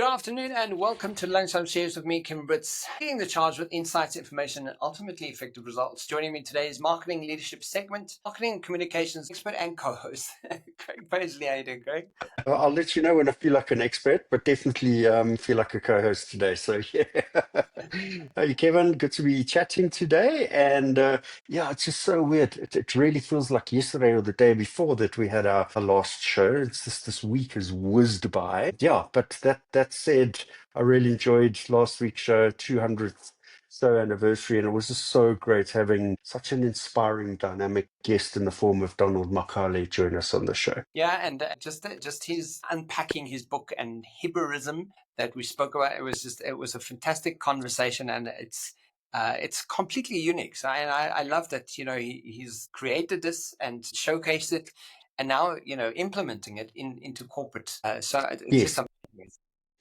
Good afternoon and welcome to Lunchtime Series with me, Kevin Britz, leading the charge with insights, information, and ultimately effective results. Joining me today is Marketing Leadership Segment, Marketing and Communications Expert and co-host, Craig Fosley. How you doing, Craig? I'll let you know when I feel like an expert, but definitely feel like a co-host today. So yeah, hey Kevin, good to be chatting today. And yeah, it's just so weird. It really feels like yesterday or the day before that we had our last show. It's just this week has whizzed by. Yeah, but that said, I really enjoyed last week's show, 200th show anniversary, and it was just so great having such an inspiring, dynamic guest in the form of Donald Makale join us on the show. Yeah, and just his unpacking his book and Hebraism that we spoke about. It was a fantastic conversation, and it's completely unique. So I love that he's created this and showcased it, and now implementing it into corporate. So it's just Yes. something.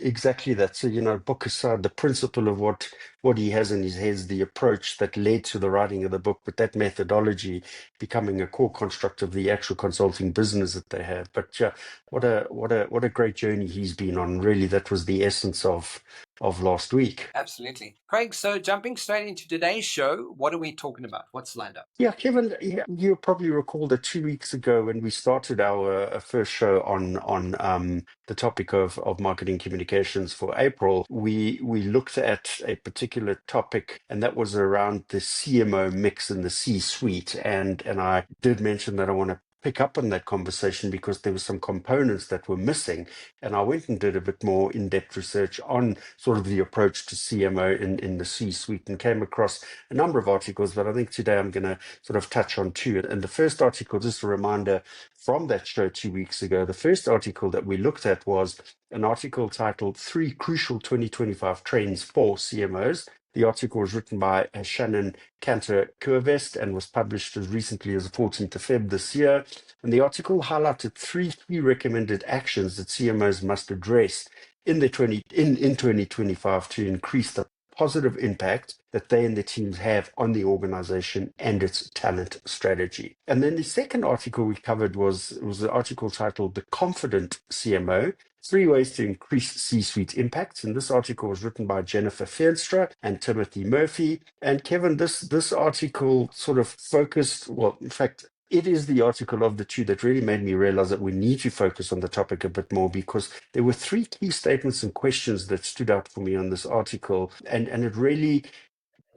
Exactly that. So, book aside, the principle of what he has in his head, the approach that led to the writing of the book, but that methodology becoming a core construct of the actual consulting business that they have. But yeah, what a great journey he's been on. Really, that was the essence of last week. Absolutely. Craig, so jumping straight into today's show, what are we talking about? What's lined up? Yeah, Kevin, you probably recall that 2 weeks ago when we started our first show on the topic of marketing communications for April, we looked at a particular topic, and that was around the CMO mix in the C-suite. And I did mention that I want to pick up on that conversation because there were some components that were missing. And I went and did a bit more in-depth research on sort of the approach to CMO in the C-suite and came across a number of articles, but I think today I'm going to sort of touch on two. And the first article, just a reminder from that show 2 weeks ago, the first article that we looked at was an article titled Three Crucial 2025 Trends for CMOs. The article was written by Shannon Cantor-Curvest and was published as recently as the 14th of Feb this year. And the article highlighted three key recommended actions that CMOs must address in 2025 to increase the positive impact that they and their teams have on the organization and its talent strategy. And then the second article we covered was an article titled The Confident CMO, Three Ways to Increase C-Suite Impact. And this article was written by Jennifer Feenstra and Timothy Murphy. And Kevin, this article sort of focused, well, in fact, it is the article of the two that really made me realize that we need to focus on the topic a bit more, because there were three key statements and questions that stood out for me on this article. And it really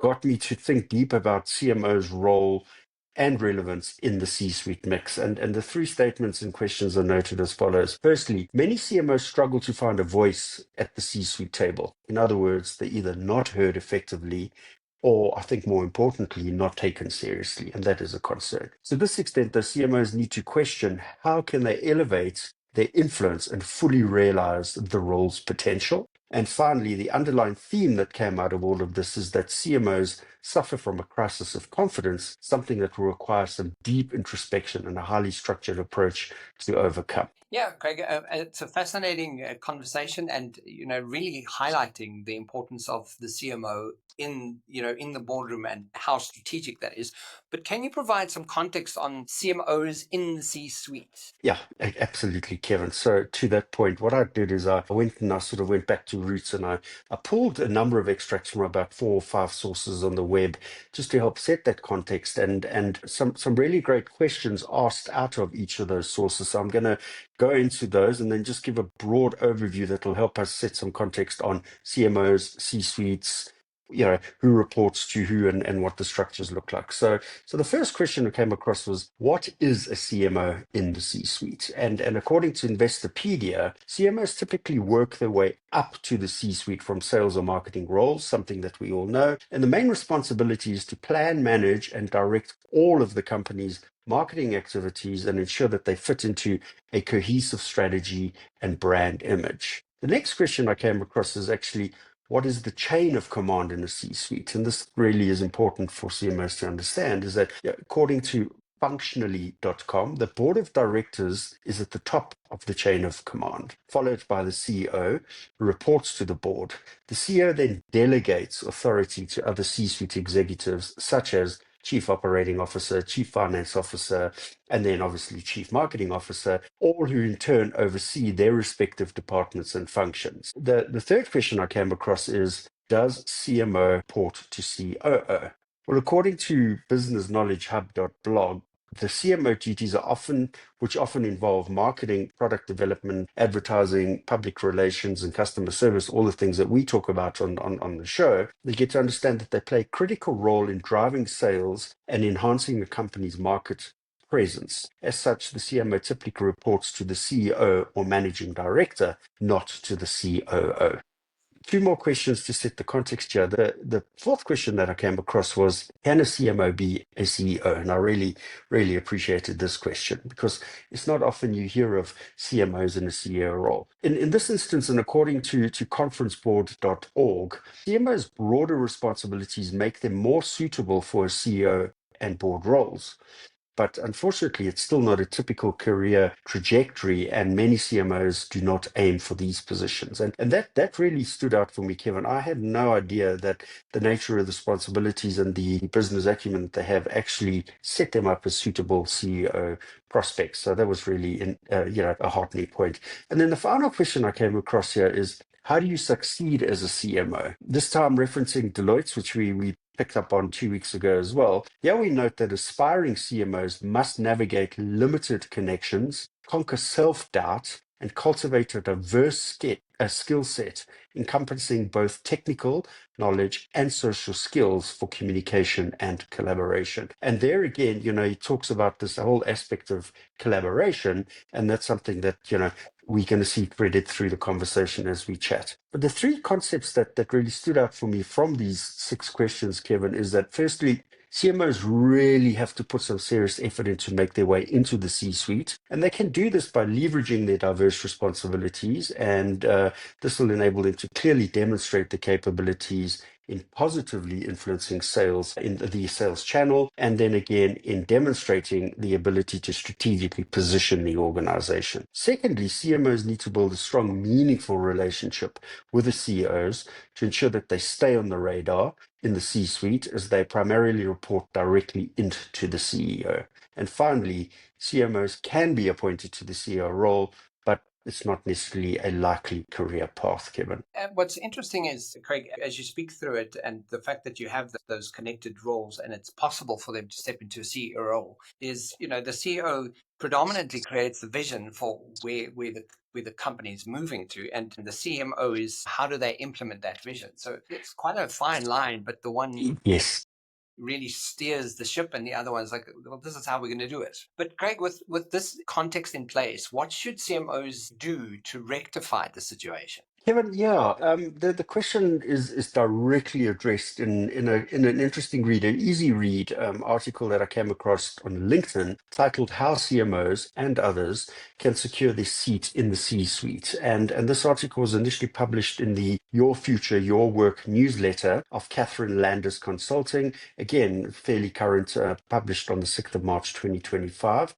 got me to think deep about CMO's role and relevance in the C-suite mix. And the three statements and questions are noted as follows. Firstly, many CMOs struggle to find a voice at the C-suite table. In other words, they're either not heard effectively or, I think more importantly, not taken seriously, and that is a concern. To this extent, the CMOs need to question how can they elevate their influence and fully realize the role's potential. And finally, the underlying theme that came out of all of this is that CMOs suffer from a crisis of confidence, something that will require some deep introspection and a highly structured approach to overcome. Yeah, Craig, it's a fascinating conversation, and really highlighting the importance of the CMO in the boardroom and how strategic that is. But can you provide some context on CMOs in the C-suite? Yeah, absolutely, Kevin. So to that point, what I did is I sort of went back to roots, and I pulled a number of extracts from about 4 or 5 sources on the web just to help set that context, and some really great questions asked out of each of those sources. So I'm going to go into those and then just give a broad overview that will help us set some context on CMOs, C-suites, who reports to who and what the structures look like. So the first question we came across was, what is a CMO in the C-suite? And according to Investopedia, CMOs typically work their way up to the C-suite from sales or marketing roles, something that we all know. And the main responsibility is to plan, manage, and direct all of the company's marketing activities and ensure that they fit into a cohesive strategy and brand image. The next question I came across is actually, what is the chain of command in the C-suite? And this really is important for CMOs to understand, is that according to functionally.com, the board of directors is at the top of the chain of command, followed by the CEO, who reports to the board. The CEO then delegates authority to other C-suite executives, such as chief operating officer, chief finance officer, and then obviously chief marketing officer, all who in turn oversee their respective departments and functions. The third question I came across is, does CMO report to COO? Well, according to businessknowledgehub.blog, the CMO duties which often involve marketing, product development, advertising, public relations, and customer service, all the things that we talk about on the show. They get to understand that they play a critical role in driving sales and enhancing the company's market presence. As such, the CMO typically reports to the CEO or managing director, not to the COO. Two more questions to set the context here. The fourth question that I came across was, can a CMO be a CEO? And I really, really appreciated this question because it's not often you hear of CMOs in a CEO role. In this instance, and according to conferenceboard.org, CMOs' broader responsibilities make them more suitable for a CEO and board roles. But unfortunately, it's still not a typical career trajectory, and many CMOs do not aim for these positions. And that really stood out for me, Kevin. I had no idea that the nature of the responsibilities and the business acumen that they have actually set them up as suitable CEO prospects. So that was really, a heartening point. And then the final question I came across here is, how do you succeed as a CMO? This time referencing Deloitte, which we picked up on 2 weeks ago as well. Here we note that aspiring CMOs must navigate limited connections, conquer self-doubt, and cultivate a diverse skill set encompassing both technical knowledge and social skills for communication and collaboration. And there again, he talks about this whole aspect of collaboration, and that's something that, we're going to see threaded through the conversation as we chat. But the three concepts that really stood out for me from these 6 questions, Kevin, is that firstly, CMOs really have to put some serious effort in to make their way into the C-suite, and they can do this by leveraging their diverse responsibilities, and this will enable them to clearly demonstrate the capabilities in positively influencing sales in the sales channel, and then again in demonstrating the ability to strategically position the organization. Secondly, CMOs need to build a strong, meaningful relationship with the CEOs to ensure that they stay on the radar in the C-suite, as they primarily report directly into the CEO. And finally, CMOs can be appointed to the CEO role, but it's not necessarily a likely career path, Kevin. And what's interesting is, Craig, as you speak through it, and the fact that you have those connected roles, and it's possible for them to step into a CEO role, is the CEO predominantly creates the vision for where the company is moving to, and the CMO is how do they implement that vision. So it's quite a fine line, but the one Yes. really steers the ship, and the other one's like, well, this is how we're going to do it. But Craig, with this context in place, what should CMOs do to rectify the situation? Kevin, the question is directly addressed in an interesting read, an easy read article that I came across on LinkedIn titled "How CMOs and Others Can Secure Their Seat in the C-Suite." And this article was initially published in the Your Future, Your Work newsletter of Catherine Landis Consulting. Again, fairly current, published on the 6th of March 2025.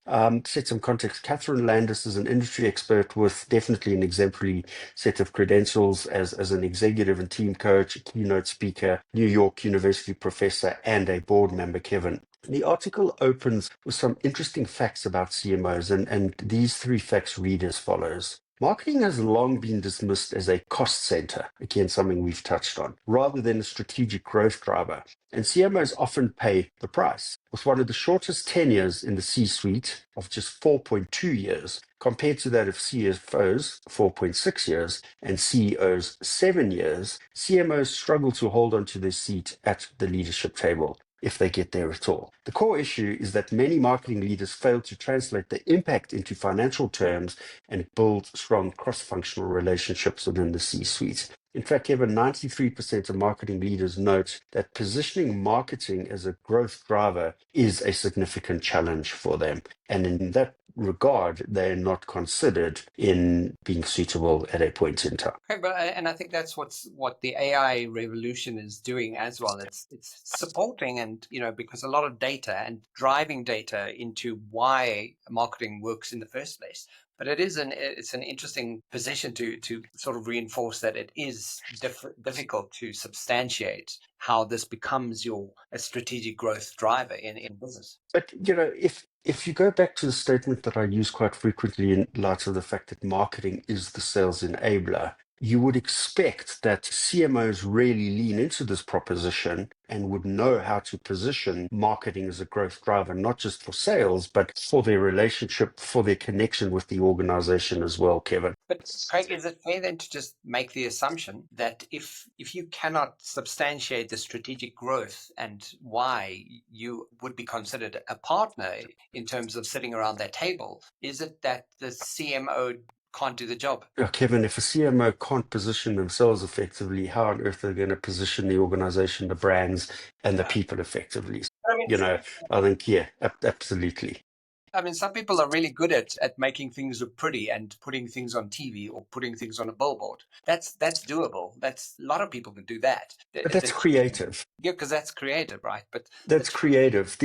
Set some context. Catherine Landis is an industry expert with definitely an exemplary set of credentials as an executive and team coach, a keynote speaker, New York University professor, and a board member, Kevin. The article opens with some interesting facts about CMOs, and these 3 facts read as follows. Marketing has long been dismissed as a cost center, again, something we've touched on, rather than a strategic growth driver. And CMOs often pay the price, with one of the shortest tenures in the C-suite of just 4.2 years, compared to that of CFOs, 4.6 years, and CEOs, 7 years. CMOs struggle to hold onto their seat at the leadership table, if they get there at all. The core issue is that many marketing leaders fail to translate the impact into financial terms and build strong cross-functional relationships within the C-suite. In fact, Kevin, 93% of marketing leaders note that positioning marketing as a growth driver is a significant challenge for them. And in that regard, they're not considered in being suitable at a point in time. Okay, and I think that's what the AI revolution is doing as well. It's supporting, and because a lot of data and driving data into why marketing works in the first place. But it's an interesting position to sort of reinforce that it is difficult to substantiate how this becomes a strategic growth driver in business. But if you go back to the statement that I use quite frequently in light of the fact that marketing is the sales enabler, you would expect that CMOs really lean into this proposition and would know how to position marketing as a growth driver, not just for sales, but for their relationship, for their connection with the organization as well, Kevin. But Craig, is it fair then to just make the assumption that if you cannot substantiate the strategic growth and why you would be considered a partner in terms of sitting around that table, is it that the CMO can't do the job? Yeah, Kevin, if a CMO can't position themselves effectively, how on earth are they going to position the organization, the brands, and the Yeah. people effectively? I mean, I think, yeah, absolutely. I mean, some people are really good at making things look pretty and putting things on TV or putting things on a billboard. That's doable. That's a lot of people can do that. But that's creative. Yeah, because that's creative, right? But That's creative.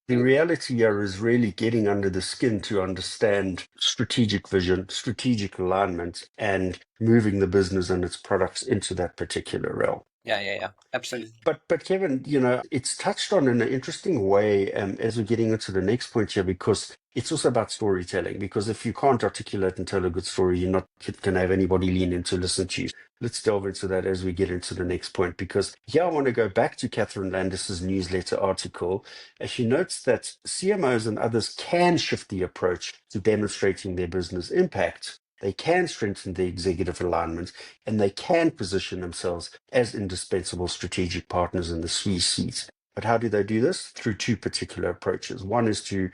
The reality here is really getting under the skin to understand strategic vision, strategic alignment, and moving the business and its products into that particular realm. yeah, absolutely. But Kevin, it's touched on in an interesting way as we're getting into the next point here, because it's also about storytelling. Because if you can't articulate and tell a good story, you're not going to have anybody lean in to listen to you. Let's delve into that as we get into the next point, because here I want to go back to Catherine Landis's newsletter article, as she notes that CMOs and others can shift the approach to demonstrating their business impact. They can strengthen the executive alignment, and they can position themselves as indispensable strategic partners in the C-suite. But how do they do this? Through two particular approaches. One is to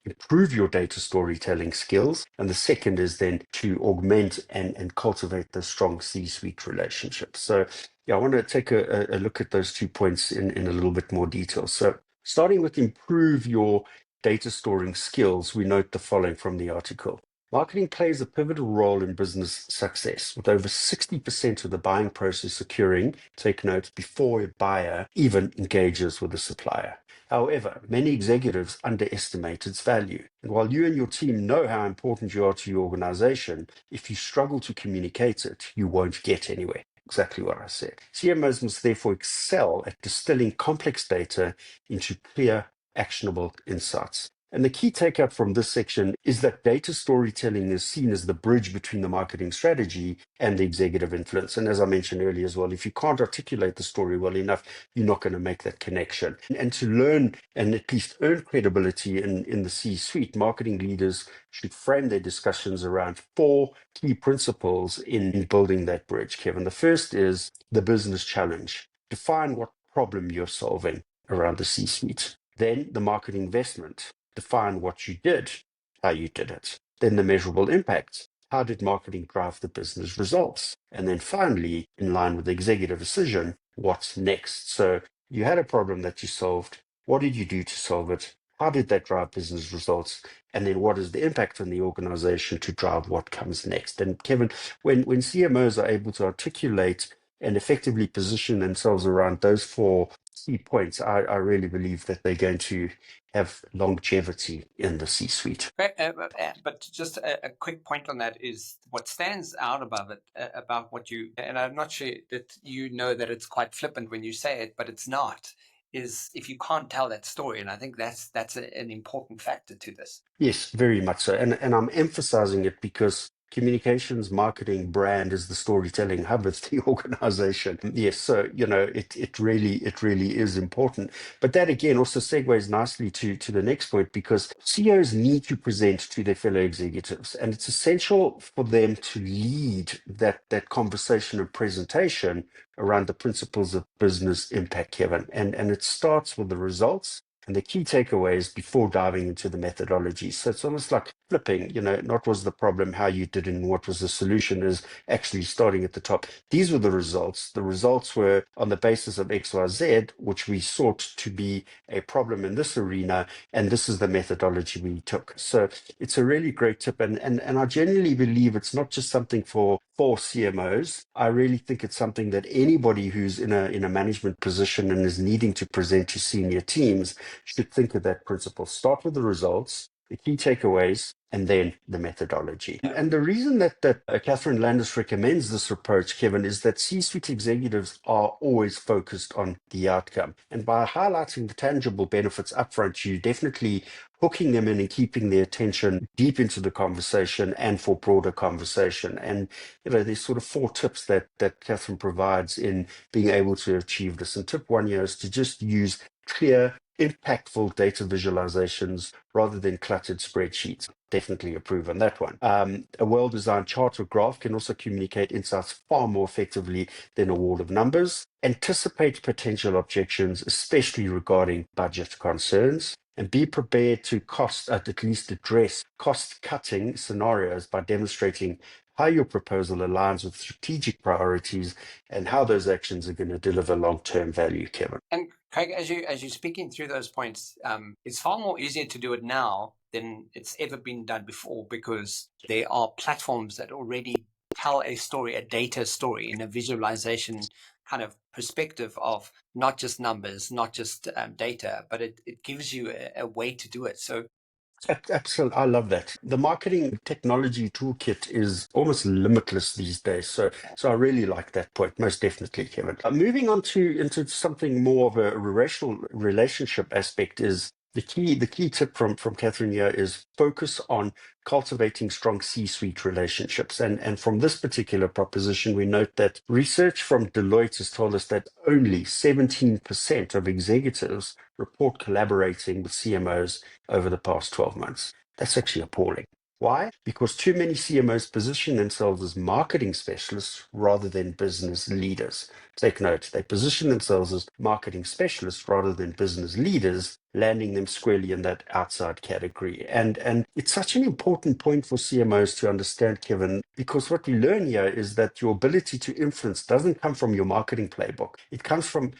improve your data storytelling skills, and the second is then to augment and cultivate those strong C-suite relationships. So, yeah, I want to take a look at those 2 points in a little bit more detail. So, starting with improve your data storing skills, we note the following from the article. Marketing plays a pivotal role in business success, with over 60% of the buying process occurring, take note, before a buyer even engages with a supplier. However, many executives underestimate its value. And while you and your team know how important you are to your organization, if you struggle to communicate it, you won't get anywhere. Exactly what I said. CMOs must therefore excel at distilling complex data into clear, actionable insights. And the key takeout from this section is that data storytelling is seen as the bridge between the marketing strategy and the executive influence. And as I mentioned earlier as well, if you can't articulate the story well enough, you're not going to make that connection. And to learn and at least earn credibility in the C-suite, marketing leaders should frame their discussions around 4 key principles in building that bridge, Kevin. The first is the business challenge. Define what problem you're solving around the C-suite. Then the market investment. Define what you did, how you did it. Then the measurable impact. How did marketing drive the business results? And then finally, in line with the executive decision, what's next? So you had a problem that you solved. What did you do to solve it? How did that drive business results? And then what is the impact on the organization to drive what comes next? And Kevin, when CMOs are able to articulate and effectively position themselves around those 4 key points, I really believe that they're going to have longevity in the C-suite. But just a quick point on that is what stands out above it, about what you, and I'm not sure that you know that it's quite flippant when you say it, but it's not, is if you can't tell that story. And I think that's an important factor to this. Yes, very much so. And I'm emphasizing it because communications, marketing, brand is the storytelling hub of the organization. Yes, so it really is important. But that again also segues nicely to the next point, because CEOs need to present to their fellow executives, and it's essential for them to lead that conversation and presentation around the principles of business impact, Kevin. And it starts with the results and the key takeaways before diving into the methodology. So it's almost like flipping, not was the problem, how you did, and what was the solution, is actually starting at the top. These were the results. The results were on the basis of XYZ, which we sought to be a problem in this arena, and this is the methodology we took. So it's a really great tip. And I genuinely believe it's not just something for CMOs. I really think it's something that anybody who's in a management position and is needing to present to senior teams should think of that principle. Start with the results, the key takeaways, and then the methodology. And the reason that Catherine Landis recommends this approach, Kevin, is that C-suite executives are always focused on the outcome. And by highlighting the tangible benefits upfront, you definitely hooking them in and keeping their attention deep into the conversation and for broader conversation. And, there's sort of 4 tips that Catherine provides in being able to achieve this. And tip 1 here is to just use clear, impactful data visualizations rather than cluttered spreadsheets. Definitely approve on that one. A well-designed chart or graph can also communicate insights far more effectively than a wall of numbers. Anticipate potential objections, especially regarding budget concerns, and be prepared to at least address cost-cutting scenarios by demonstrating how your proposal aligns with strategic priorities and how those actions are going to deliver long-term value, Kevin. And Craig, as you're speaking through those points, it's far more easier to do it now than it's ever been done before, because there are platforms that already tell a story, a data story, in a visualization kind of perspective of not just numbers, not just data, but it gives you a way to do it. So Absolutely. I love that. The marketing technology toolkit is almost limitless these days. So I really like that point, most definitely, Kevin. Moving on into something more of a relationship aspect is the key tip from Catherine here is focus on cultivating strong C-suite relationships. And from this particular proposition, we note that research from Deloitte has told us that only 17% of executives report collaborating with CMOs over the past 12 months. That's actually appalling. Why? Because too many CMOs position themselves as marketing specialists rather than business leaders. Take note, they position themselves as marketing specialists rather than business leaders, landing them squarely in that outside category. And it's such an important point for CMOs to understand, Kevin, because what we learn here is that your ability to influence doesn't come from your marketing playbook. It comes from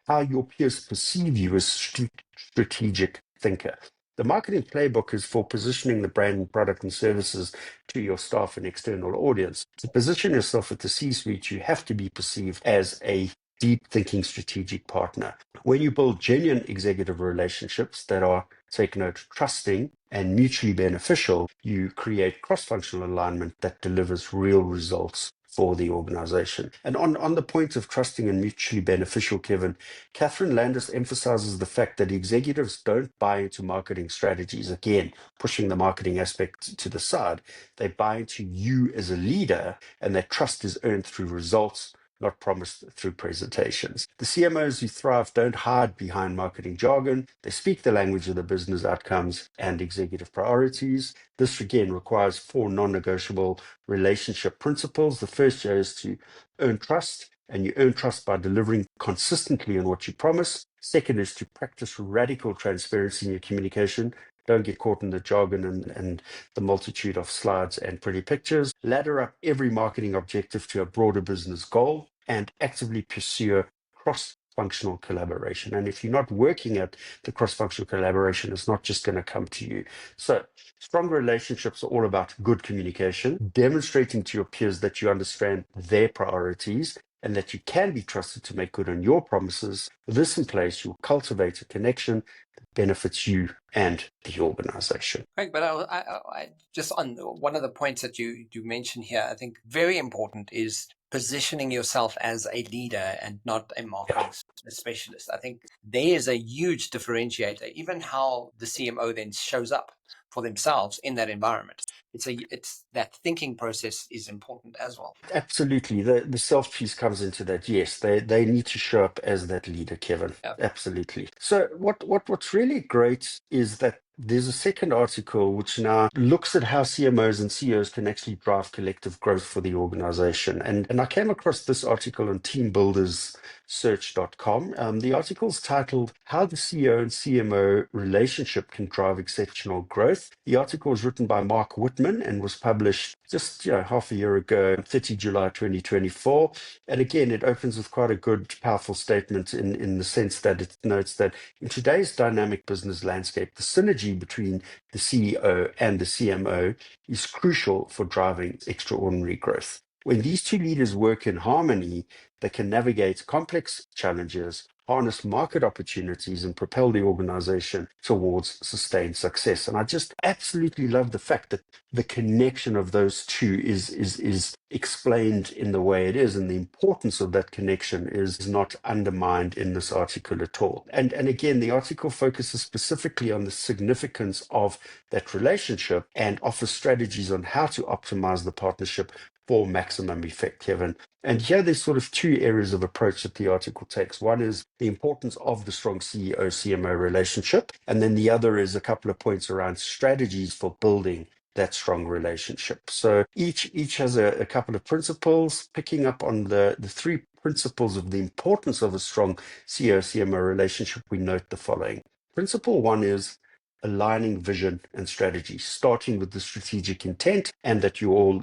how your peers perceive you as strategic thinker. The marketing playbook is for positioning the brand, product, and services to your staff and external audience. To position yourself at the C-suite, you have to be perceived as a deep thinking strategic partner. When you build genuine executive relationships that are, take note, trusting and mutually beneficial, you create cross-functional alignment that delivers real results for the organization. And on the point of trusting and mutually beneficial, Kevin, Catherine Landis emphasizes the fact that executives don't buy into marketing strategies. Again, pushing the marketing aspect to the side, they buy into you as a leader, and that trust is earned through results, not promised through presentations. The CMOs who thrive don't hide behind marketing jargon. They speak the language of the business outcomes and executive priorities. This again requires 4 non-negotiable relationship principles. The first here is to earn trust, and you earn trust by delivering consistently on what you promise. Second is to practice radical transparency in your communication. Don't get caught in the jargon and the multitude of slides and pretty pictures. Ladder up every marketing objective to a broader business goal and actively pursue cross-functional collaboration. And if you're not working at the cross-functional collaboration, it's not just going to come to you. So strong relationships are all about good communication, demonstrating to your peers that you understand their priorities and that you can be trusted to make good on your promises. With this in place, you'll cultivate a connection that benefits you and the organization. Right, but I just on one of the points that you mentioned here, I think very important is positioning yourself as a leader and not a marketing specialist. I think there is a huge differentiator, even how the CMO then shows up for themselves in that environment. It's that thinking process is important as well. Absolutely. The self piece comes into that. Yes, they need to show up as that leader, Kevin. Yeah. Absolutely. So what's really great is that there's a second article which now looks at how CMOs and CEOs can actually drive collective growth for the organization. And I came across this article on teambuilderssearch.com. The article's titled How the CEO and CMO Relationship Can Drive Exceptional Growth. The article was written by Mark Whitman and was published just half a year ago, 30 July 2024. And again, it opens with quite a good, powerful statement in the sense that it notes that in today's dynamic business landscape, the synergy between the CEO and the CMO is crucial for driving extraordinary growth. When these two leaders work in harmony, that can navigate complex challenges, harness market opportunities, and propel the organization towards sustained success. And I just absolutely love the fact that the connection of those two is explained in the way it is, and the importance of that connection is not undermined in this article at all. And again, the article focuses specifically on the significance of that relationship and offers strategies on how to optimize the partnership for maximum effect, Kevin. And here there's sort of two areas of approach that the article takes. One is the importance of the strong CEO-CMO relationship, and then the other is a couple of points around strategies for building that strong relationship. So each has a couple of principles. Picking up on the three principles of the importance of a strong CEO-CMO relationship, we note the following. Principle one is aligning vision and strategy, starting with the strategic intent and that you're all,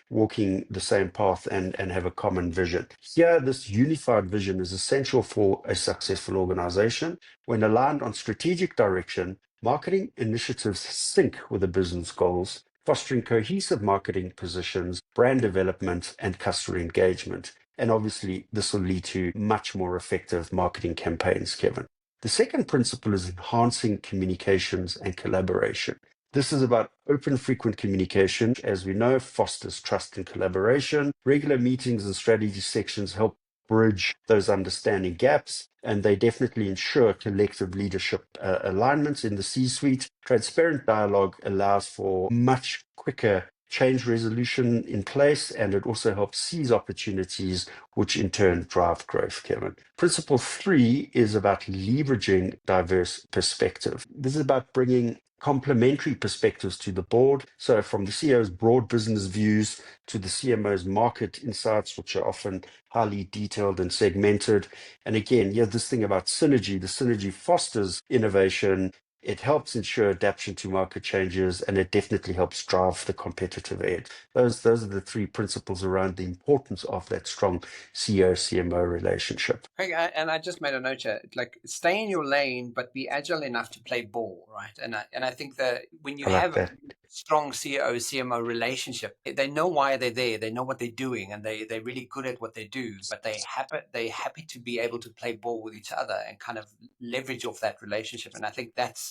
walking the same path and have a common vision. Here, this unified vision is essential for a successful organization. When aligned on strategic direction, marketing initiatives sync with the business goals, fostering cohesive marketing positions, brand development, and customer engagement. And obviously, this will lead to much more effective marketing campaigns, Kevin. The second principle is enhancing communications and collaboration. This is about open, frequent communication. As we know, fosters trust and collaboration. Regular meetings and strategy sections help bridge those understanding gaps, and they definitely ensure collective leadership alignments in the C-suite. Transparent dialogue allows for much quicker change resolution in place, and it also helps seize opportunities, which in turn drive growth, Kevin. Principle three is about leveraging diverse perspective. This is about bringing complementary perspectives to the board. So from the CEO's broad business views to the CMO's market insights, which are often highly detailed and segmented. And again, this thing about synergy, the synergy fosters innovation. It helps ensure adaptation to market changes, and it definitely helps drive the competitive edge. Those are the three principles around the importance of that strong CEO-CMO relationship. Craig, I just made a note here, like stay in your lane, but be agile enough to play ball, right? And I think that when you I like have a that. strong CEO-CMO relationship, they know why they're there, they know what they're doing, and they're really good at what they do. But they're happy to be able to play ball with each other and kind of leverage off that relationship. And I think that's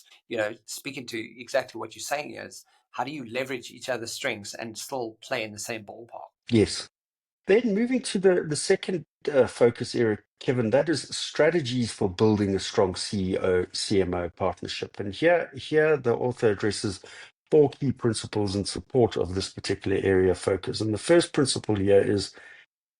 speaking to exactly what you're saying is how do you leverage each other's strengths and still play in the same ballpark? Yes. Then moving to the second focus area, Kevin, that is strategies for building a strong CEO-CMO partnership. And here the author addresses four key principles in support of this particular area of focus. And the first principle here is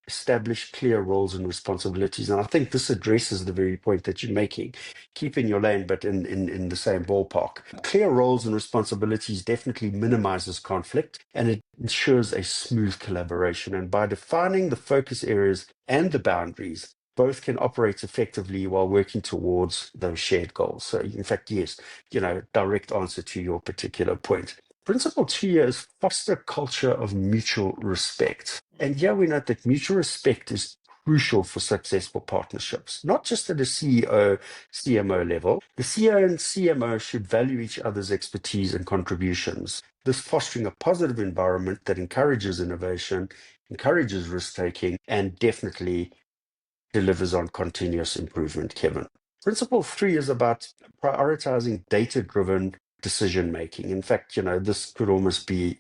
establish clear roles and responsibilities. And I think this addresses the very point that you're making. Keep in your lane, but in the same ballpark. Clear roles and responsibilities definitely minimizes conflict, and it ensures a smooth collaboration. And by defining the focus areas and the boundaries, both can operate effectively while working towards those shared goals. So in fact, yes, direct answer to your particular point. Principle two is foster culture of mutual respect. And here we note that mutual respect is crucial for successful partnerships, not just at a CEO, CMO level. The CEO and CMO should value each other's expertise and contributions, this fostering a positive environment that encourages innovation, encourages risk-taking, and definitely delivers on continuous improvement, Kevin. Principle three is about prioritizing data-driven decision making. In fact, this could almost be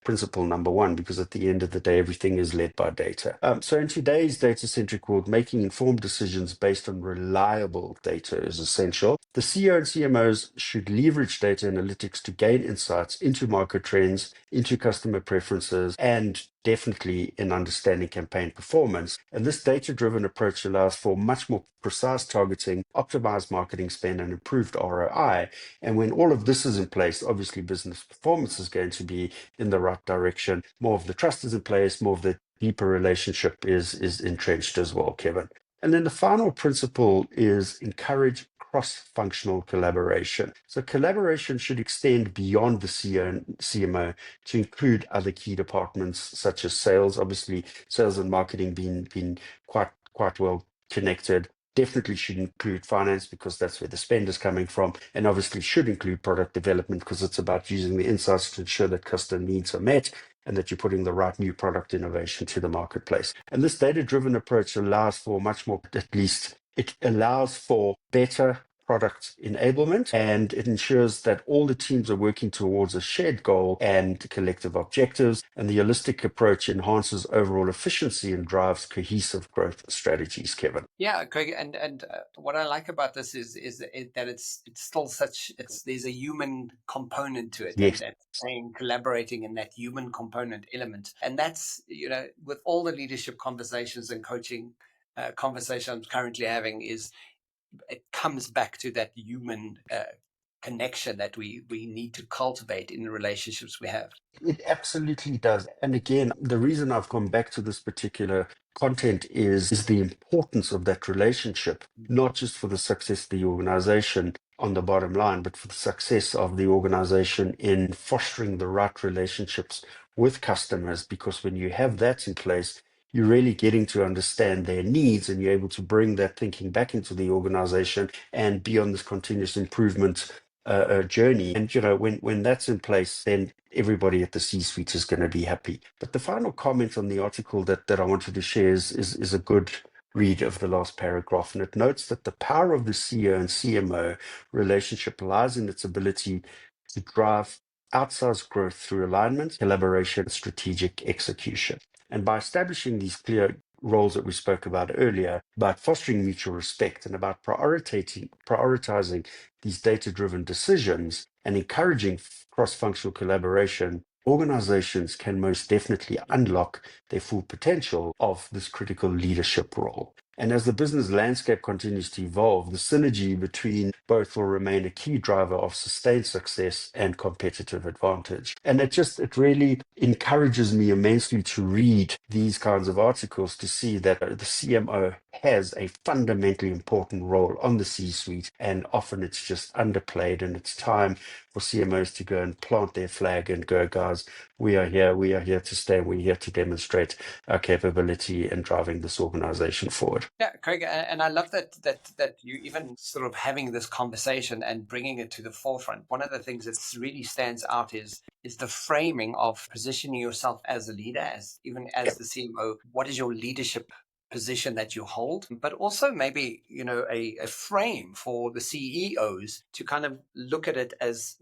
principle number one, because at the end of the day, everything is led by data. So in today's data-centric world, making informed decisions based on reliable data is essential. The CEO and CMOs should leverage data analytics to gain insights into market trends, into customer preferences, and definitely in understanding campaign performance. And this data-driven approach allows for much more precise targeting, optimized marketing spend, and improved ROI. And when all of this is in place, obviously business performance is going to be in the right direction. More of the trust is in place, more of the deeper relationship is entrenched as well, Kevin. And then the final principle is encourage cross-functional collaboration. So collaboration should extend beyond the CEO and CMO to include other key departments such as sales. Obviously, sales and marketing being quite well connected. Definitely should include finance because that's where the spend is coming from, and obviously should include product development because it's about using the insights to ensure that customer needs are met. and that you're putting the right new product innovation to the marketplace. And this data-driven approach allows for much more, at least it allows for better product enablement, and it ensures that all the teams are working towards a shared goal and collective objectives. And the holistic approach enhances overall efficiency and drives cohesive growth strategies, Kevin. Yeah, Craig, and what I like about this that it's still there's a human component to it, and Yes. that saying collaborating in that human component element, and that's with all the leadership conversations and coaching conversations I'm currently having, is it comes back to that human connection that we need to cultivate in the relationships we have. It absolutely does. And again, the reason I've gone back to this particular content is the importance of that relationship, not just for the success of the organization on the bottom line, but for the success of the organization in fostering the right relationships with customers. Because when you have that in place, you're really getting to understand their needs, and you're able to bring that thinking back into the organization and be on this continuous improvement journey. And when that's in place, then everybody at the C-suite is going to be happy. But the final comment on the article that I wanted to share is a good read of the last paragraph, and it notes that the power of the CEO and CMO relationship lies in its ability to drive outsized growth through alignment, collaboration, and strategic execution. And by establishing these clear roles that we spoke about earlier, about fostering mutual respect and about prioritizing these data-driven decisions and encouraging cross-functional collaboration, organizations can most definitely unlock their full potential of this critical leadership role. And as the business landscape continues to evolve, the synergy between both will remain a key driver of sustained success and competitive advantage. And it really encourages me immensely to read these kinds of articles, to see that the CMO has a fundamentally important role on the C-suite, and often it's just underplayed, and it's time for CMOs to go and plant their flag and go, guys, we are here to stay, we're here to demonstrate our capability in driving this organization forward. Yeah, Craig, and I love that you even sort of having this conversation and bringing it to the forefront. One of the things that really stands out is the framing of positioning yourself as a leader, even as the CMO. What is your leadership position that you hold, but also maybe a frame for the CEOs to kind of look at it as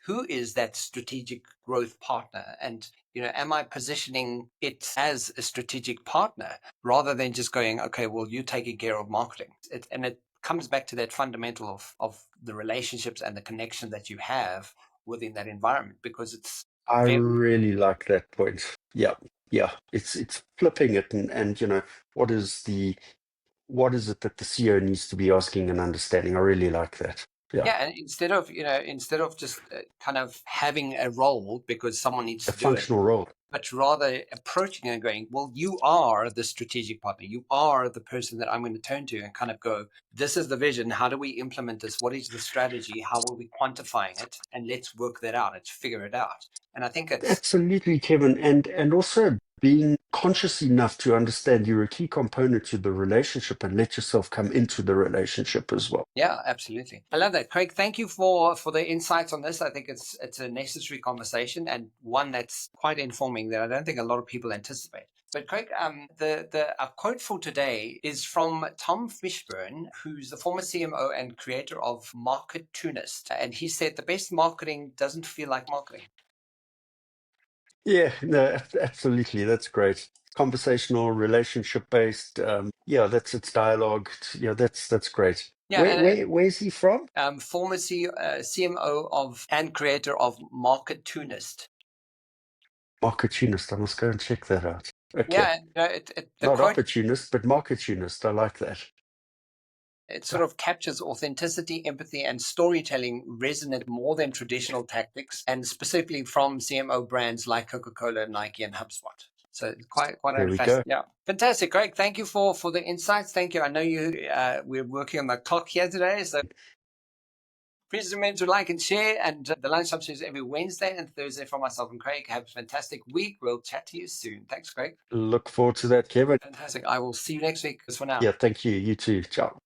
who is that strategic growth partner, and am I positioning it as a strategic partner rather than just going, okay, well, you're taking care of marketing. It comes back to that fundamental of the relationships and the connection that you have within that environment, because it's I very, really like that point. Yeah, yeah. It's flipping it, and what is it that the CEO needs to be asking and understanding? I really like that. Yeah, yeah. And instead of just kind of having a role because someone needs a to do it, functional role. but rather approaching and going, well, you are the strategic partner. You are the person that I'm going to turn to and kind of go, this is the vision. How do we implement this? What is the strategy? How are we quantifying it? And let's work that out. Let's figure it out. And I think it's, Absolutely, Kevin, and also being conscious enough to understand you're a key component to the relationship, and let yourself come into the relationship as well. yeah, absolutely. I love that. Craig, thank you for the insights on this. I think it's a necessary conversation, and one that's quite informing that I don't think a lot of people anticipate. But Craig, our quote for today is from Tom Fishburne, who's the former CMO and creator of Marketunist. And he said, the best marketing doesn't feel like marketing. Yeah, no, absolutely. That's great. Conversational, relationship based. Yeah, that's its dialogue. Yeah, that's great. Yeah, and Where's he from? former CMO of and creator of Marketunist. Marketunist. I must go and check that out. Okay. Yeah, the Not quote, opportunist, but marketunist. I like that. it Yeah. sort of captures authenticity, empathy, and storytelling resonate more than traditional tactics, and specifically from CMO brands like Coca-Cola, Nike, and HubSpot. So it's quite There we fascinating. go. Yeah, fantastic, Greg. Thank you for the insights. Thank you. I know we're working on the clock here today, so please remember to like and share. And the Lunchtime Series every Wednesday and Thursday from myself and Craig. Have a fantastic week. We'll chat to you soon. Thanks, Craig. Look forward to that, Kevin. Fantastic. I will see you next week. As for now. Yeah, thank you. You too. Ciao.